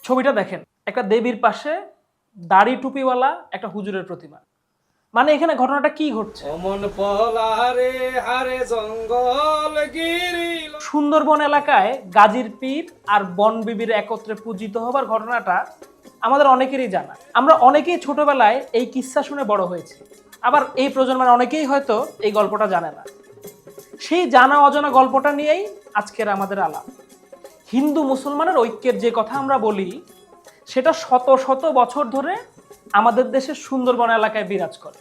ছবিটা দেখেন, একটা দেবীর পাশে দাড়ি টুপিওয়ালা একটা হুজুরের প্রতিমা। মানে এখানে ঘটনাটা কি ঘটছে? সুন্দরবন এলাকায় গাজীর পীর আর বনবিবির একত্রে পূজিত হবার ঘটনাটা আমাদের অনেকেরই জানা। আমরা অনেকেই ছোটবেলায় এই কিস্সা শুনে বড় হয়েছি, আবার এই প্রজন্মের অনেকেই হয়তো এই গল্পটা জানে না। সেই জানা অজানা গল্পটা নিয়েই আজকের আমাদের আলাপ। হিন্দু মুসলমানের ঐক্যের যে কথা আমরা বলি, সেটা শত শত বছর ধরে আমাদের দেশের সুন্দরবন এলাকায় বিরাজ করে।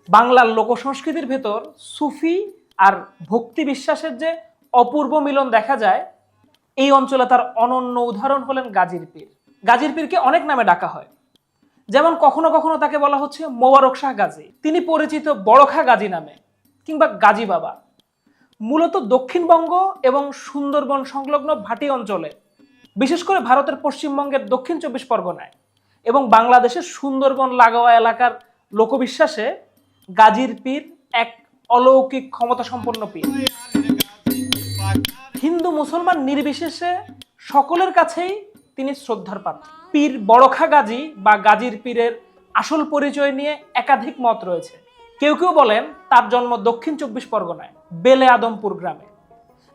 বাংলার লোকসংস্কৃতির ভেতর সুফি আর ভক্তি বিশ্বাসের যে অপূর্ব মিলন দেখা যায়, এই অঞ্চলে তার অনন্য উদাহরণ হলেন গাজীর পীর। গাজীর পীরকে অনেক নামে ডাকা হয়, যেমন কখনো কখনো তাকে বলা হচ্ছে মোবারক শাহ গাজী, তিনি পরিচিত বড়খা গাজী নামে, কিংবা গাজী বাবা। মূলত দক্ষিণবঙ্গ এবং সুন্দরবন সংলগ্ন ভাটি অঞ্চলে, বিশেষ করে ভারতের পশ্চিমবঙ্গের দক্ষিণ 24 পরগনায় এবং বাংলাদেশের সুন্দরবন লাগোয়া এলাকার লোকবিশ্বাসে গাজীর পীর এক অলৌকিক ক্ষমতা সম্পন্ন পীর। হিন্দু মুসলমান নির্বিশেষে সকলের কাছেই তিনি শ্রদ্ধার পাত্র। পীর বড়খা গাজী বা গাজীর পীরের আসল পরিচয় নিয়ে একাধিক মত রয়েছে। কেউ কেউ বলেন তার জন্ম দক্ষিণ 24 পরগনায় বেলে আদমপুর গ্রামে।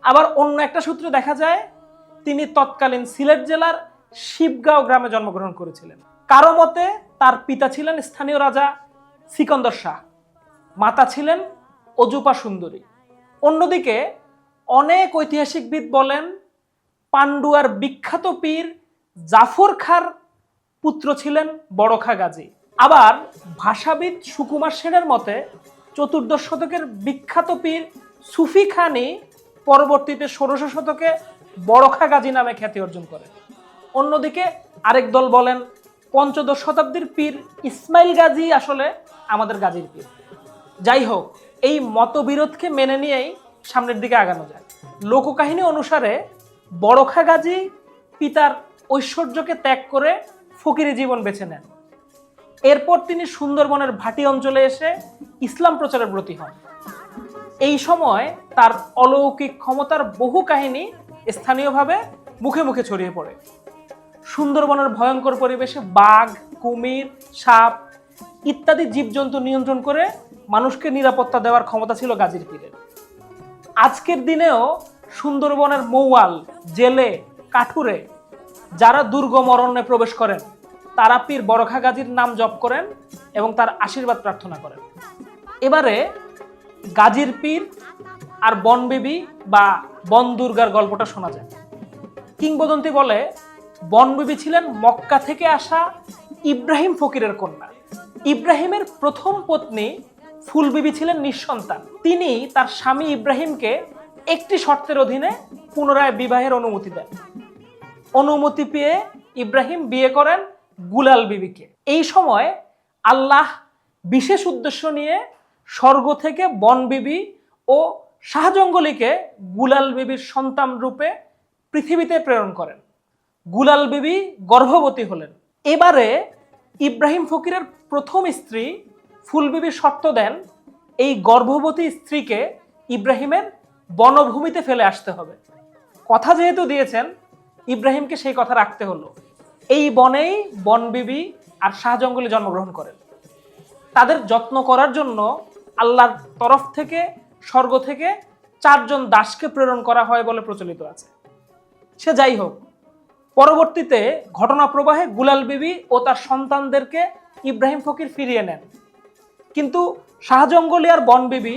আবার অন্য একটা সূত্রে দেখা যায় তিনি তৎকালীন সিলেট জেলার শিবগাঁও গ্রামে জন্মগ্রহণ করেছিলেন। কারো মতে তার পিতা ছিলেন স্থানীয় রাজা সিকন্দর শাহ, মাতা ছিলেন অজুপা সুন্দরী। অন্যদিকে অনেক ঐতিহাসিকবিদ বলেন পান্ডুয়ার বিখ্যাত পীর জাফর খাঁর পুত্র ছিলেন বড়খা গাজী। আবার ভাষাবিদ সুকুমার সেনের মতে 14 শতকের বিখ্যাত পীর সুফি খানই পরবর্তীতে 16 শতকে বড়খা গাজী নামে খ্যাতি অর্জন করেন। অন্যদিকে আরেক দল বলেন 15 শতাব্দীর পীর ইসমাইল গাজী আসলে আমাদের গাজীর পীর। যাই হোক, এই মতবিরোধকে মেনে নিয়েই সামনের দিকে আগানো যায়। লোককাহিনী অনুসারে বড়খা গাজী পিতার ঐশ্বর্যকে ত্যাগ করে ফকিরি জীবন বেছে নেন। এরপর তিনি সুন্দরবনের ভাটি অঞ্চলে এসে ইসলাম প্রচারে ব্রতী হন। এই সময় তার অলৌকিক ক্ষমতার বহু কাহিনী স্থানীয়ভাবে মুখে মুখে ছড়িয়ে পড়ে। সুন্দরবনের ভয়ঙ্কর পরিবেশে বাঘ, কুমির, সাপ ইত্যাদি জীবজন্তু নিয়ন্ত্রণ করে মানুষকে নিরাপত্তা দেওয়ার ক্ষমতা ছিল গাজীর পীরের। আজকের দিনেও সুন্দরবনের মৌয়াল, জেলে, কাঠুরে যারা দুর্গম অরণ্যে প্রবেশ করেন, তারা পীর বড়খা গাজীর নাম জপ করেন এবং তার আশীর্বাদ প্রার্থনা করেন। এবারে গাজীর পীর আর বনবিবি বা বন দুর্গার গল্পটা শোনা যায়। কিংবদন্তি বলে বনবিবি ছিলেন মক্কা থেকে আসা ইব্রাহিম ফকিরের কন্যা। ইব্রাহিমের প্রথম পত্নী ফুলবিবি ছিলেন নিঃসন্তান। তিনি তার স্বামী ইব্রাহিমকে একটি শর্তের অধীনে পুনরায় বিবাহের অনুমতি দেন। অনুমতি পেয়ে ইব্রাহিম বিয়ে করেন গুলাল বিবিকে। এই সময় আল্লাহ বিশেষ উদ্দেশ্য নিয়ে স্বর্গ থেকে বনবিবি ও শাহজঙ্গলিকে গুলাল বিবির সন্তান রূপে পৃথিবীতে প্রেরণ করেন। গুলাল বিবি গর্ভবতী হলেন। এবারে ইব্রাহিম ফকিরের প্রথম স্ত্রী ফুলবিবি শর্ত দেন এই গর্ভবতী স্ত্রীকে ইব্রাহিমের বনভূমিতে ফেলে আসতে হবে। কথা যেহেতু দিয়েছেন, ইব্রাহিমকে সেই কথা রাখতে হলো। এই বনেই বনবিবি আর শাহজঙ্গলি জন্মগ্রহণ করেন। তাদের যত্ন করার জন্য আল্লাহর তরফ থেকে স্বর্গ থেকে 4 জন দাসকে প্রেরণ করা হয় বলে প্রচলিত আছে। সে যাই হোক, পরবর্তীতে ঘটনা প্রবাহে গুলাল বিবি ও তার সন্তানদেরকে ইব্রাহিম ফকির ফিরিয়ে নেন, কিন্তু শাহজঙ্গলি আর বনবিবি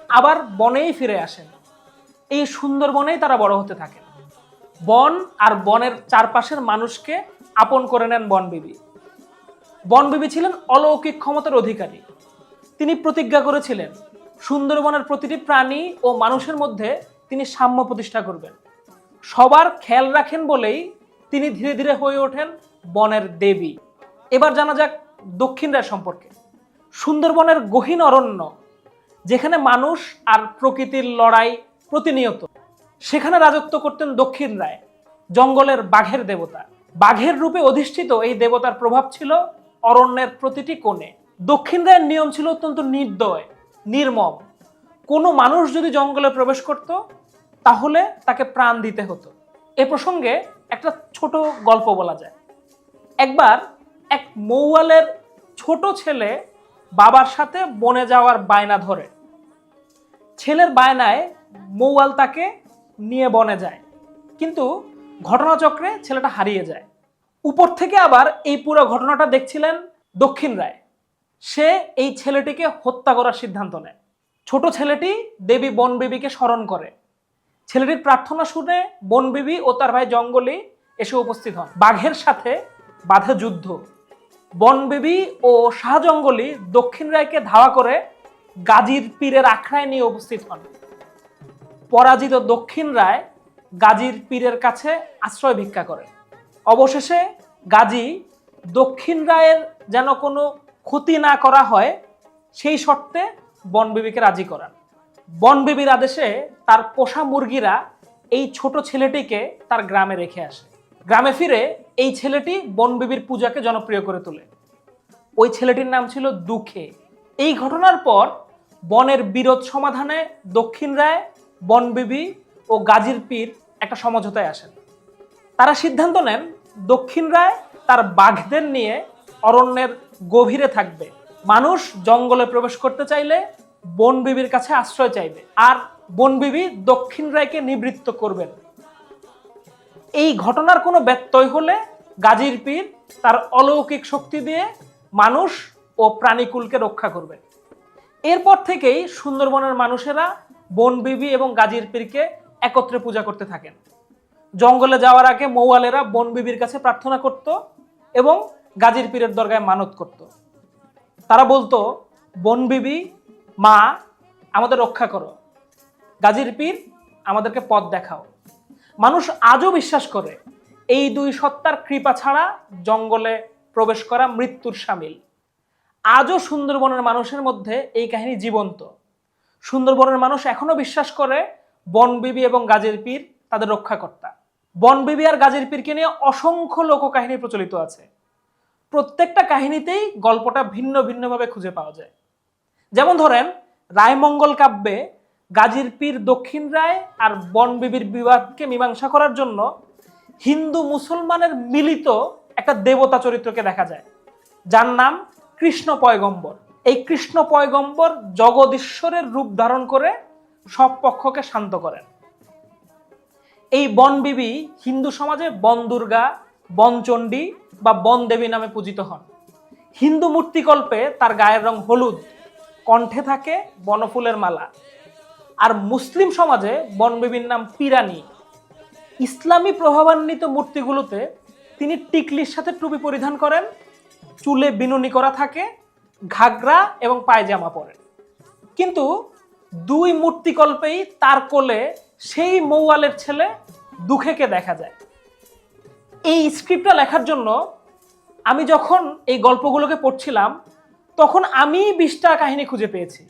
আবার বনেই ফিরে আসেন। এই সুন্দরবনেই তারা বড় হতে থাকেন। বন আর বনের চারপাশের মানুষকে আপন করে নেন বনবিবি। বনবিবি ছিলেন অলৌকিক ক্ষমতার অধিকারী। তিনি প্রতিজ্ঞা করেছিলেন সুন্দরবনের প্রতিটি প্রাণী ও মানুষের মধ্যে তিনি সাম্য প্রতিষ্ঠা করবেন। সবার খেয়াল রাখেন বলেই তিনি ধীরে ধীরে হয়ে ওঠেন বনের দেবী। এবার জানা যাক দক্ষিণ রায় সম্পর্কে। সুন্দরবনের গহীন অরণ্য, যেখানে মানুষ আর প্রকৃতির লড়াই প্রতিনিয়ত, সেখানে রাজত্ব করতেন দক্ষিণ রায়, জঙ্গলের বাঘের দেবতা। বাঘের রূপে অধিষ্ঠিত এই দেবতার প্রভাব ছিল অরণ্যের প্রতিটি কোণে। দক্ষিণ রায়ের নিয়ম ছিল অত্যন্ত নির্দয়, নির্মম। কোনো মানুষ যদি জঙ্গলে প্রবেশ করত, তাহলে তাকে প্রাণ দিতে হতো। এ প্রসঙ্গে একটা ছোট গল্প বলা যায়। একবার এক মৌয়ালের ছোট ছেলে বাবার সাথে বনে যাওয়ার বায়না ধরে। ছেলের বায়নায় মৌয়াল তাকে নিয়ে বনে যায়, কিন্তু ঘটনাচক্রে ছেলেটা হারিয়ে যায়। উপর থেকে আবার এই পুরো ঘটনাটা দেখছিলেন দক্ষিণ রায়। সে এই ছেলেটিকে হত্যা করার সিদ্ধান্ত নেয়। ছোট ছেলেটি দেবী বনবিবিকে স্মরণ করে। ছেলেটির প্রার্থনা শুনে বনবিবি ও তার ভাই জঙ্গলি এসে উপস্থিত হন। বাঘের সাথে বাঁধে যুদ্ধ। বনবিবি ও শাহজঙ্গলি দক্ষিণ রায়কে ধাওয়া করে গাজীর পীরের আখড়ায় নিয়ে উপস্থিত হন। পরাজিত দক্ষিণ রায় গাজীর পীরের কাছে আশ্রয় ভিক্ষা করে। অবশেষে গাজী দক্ষিণ রায়ের যেন কোনো ক্ষতি না করা হয় সেই শর্তে বনবিবিকে রাজি করান। বনবিবির আদেশে তার পোষা মুরগিরা এই ছোট ছেলেটিকে তার গ্রামে রেখে আসে। গ্রামে ফিরে এই ছেলেটি বনবিবির পূজাকে জনপ্রিয় করে তোলে। ওই ছেলেটির নাম ছিল দুঃখে। এই ঘটনার পর বনের বিরোধ সমাধানে দক্ষিণ রায়, বনবিবি ও গাজীর পীর একটা সমঝোতায় আসেন। তারা সিদ্ধান্ত নেন দক্ষিণ রায় তার বাঘদের নিয়ে অরণ্যের গভীরে থাকবে। মানুষ জঙ্গলে প্রবেশ করতে চাইলে বনবিবির কাছে আশ্রয় চাইবে, আর বনবিবি দক্ষিণ রায়কে নিবৃত্ত করবেন। এই ঘটনার কোনো ব্যত্যয় হলে গাজীর পীর তার অলৌকিক শক্তি দিয়ে মানুষ ও প্রাণীকুলকে রক্ষা করবেন। এরপর থেকেই সুন্দরবনের মানুষেরা বনবিবি এবং গাজীর পীরকে একত্রে পূজা করতে থাকেন। জঙ্গলে যাওয়ার আগে মৌয়ালেরা বনবিবির কাছে প্রার্থনা করত এবং গাজীর পীরের দরগায় মানত করত। তারা বলতো, বনবিবি মা আমাদের রক্ষা করো, গাজীর পীর আমাদেরকে পথ দেখাও। মানুষ আজও বিশ্বাস করে এই দুই সত্তার কৃপা ছাড়া জঙ্গলে প্রবেশ করা মৃত্যুর শামিল। আজও সুন্দরবনের মানুষের মধ্যে এই কাহিনী জীবন্ত। সুন্দরবনের মানুষ এখনো বিশ্বাস করে বনবিবি এবং গাজীর পীর তাদের রক্ষাকর্তা। বনবিবি আর গাজীর পীরকে নিয়ে অসংখ্য লোককাহিনী প্রচলিত আছে। প্রত্যেকটা কাহিনীতেই গল্পটা ভিন্ন ভিন্নভাবে খুঁজে পাওয়া যায়। যেমন ধরেন, রায়মঙ্গল কাব্যে গাজীর পীর দক্ষিণ রায় আর বনবিবির বিবাদকে মীমাংসা করার জন্য হিন্দু মুসলমানের মিলিত একটা দেবতা চরিত্রকে দেখা যায়, যার নাম কৃষ্ণ পয়গম্বর। এই কৃষ্ণ পয়গম্বর জগদীশ্বরের রূপ ধারণ করে সব পক্ষকে শান্ত করেন। এই বনবিবি হিন্দু সমাজে বন দুর্গা, বনচণ্ডী বা বনদেবী নামে পূজিত হন। হিন্দু মূর্তিকল্পে তার গায়ের রং হলুদ, কণ্ঠে থাকে বনফুলের মালা। আর মুসলিম সমাজে বনবিবির নাম পিরানি। ইসলামী প্রভাবান্বিত মূর্তিগুলোতে তিনি টিকলির সাথে টুপি পরিধান করেন, চুলে বিনুনি করা থাকে, ঘাগরা এবং পায়জামা পরেন। কিন্তু দুই মূর্তিকল্পেই তার কোলে সেই মৌয়ালের ছেলে দুঃখেকে দেখা যায়। এই স্ক্রিপ্টটা লেখার জন্য আমি যখন এই গল্পগুলোকে পড়ছিলাম তখন আমি 20টা কাহিনী খুঁজে পেয়েছি।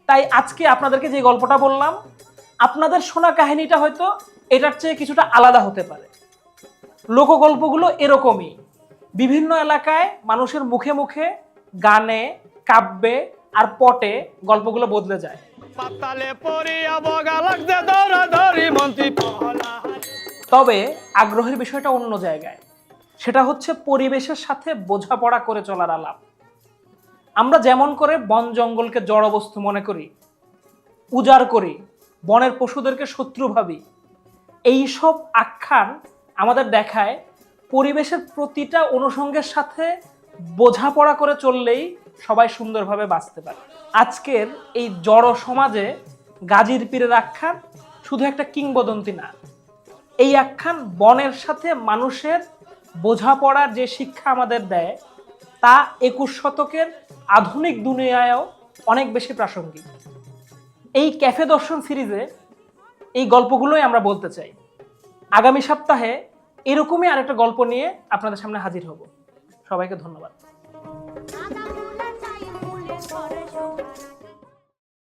তাই আজকে আপনাদেরকে যে গল্পটা বললাম, আপনাদের শোনা কাহিনীটা হয়তো এটার চেয়ে কিছুটা আলাদা হতে পারে। লোকগল্পগুলো এরকমই, বিভিন্ন এলাকায় মানুষের মুখে মুখে, গানে, কাব্যে আর পটে গল্পগুলো বদলে যায়। তবে আগ্রহের বিষয়টা অন্য জায়গায়। সেটা হচ্ছে পরিবেশের সাথে বোঝাপড়া করে চলার আলাপ। আমরা যেমন করে বন জঙ্গলকে জড় বস্তু মনে করি, উজাড় করি, বনের পশুদেরকে শত্রু ভাবি, এইসব আখ্যান আমাদের দেখায় পরিবেশের প্রতিটা অনুষঙ্গের সাথে বোঝাপড়া করে চললেই সবাই সুন্দরভাবে বাঁচতে পারে। আজকের এই জড় সমাজে গাজীর পীরের আখ্যান শুধু একটা কিংবদন্তি না, এই আখ্যান বনের সাথে মানুষের বোঝাপড়ার যে শিক্ষা আমাদের দেয় তা 21 শতকের আধুনিক দুনিয়ায়ও অনেক বেশি প্রাসঙ্গিক। এই ক্যাফে দর্শন সিরিজে এই গল্পগুলোই আমরা বলতে চাই। আগামী সপ্তাহে এরকমই আরেকটা গল্প নিয়ে আপনাদের সামনে হাজির হব। সবাইকে ধন্যবাদ।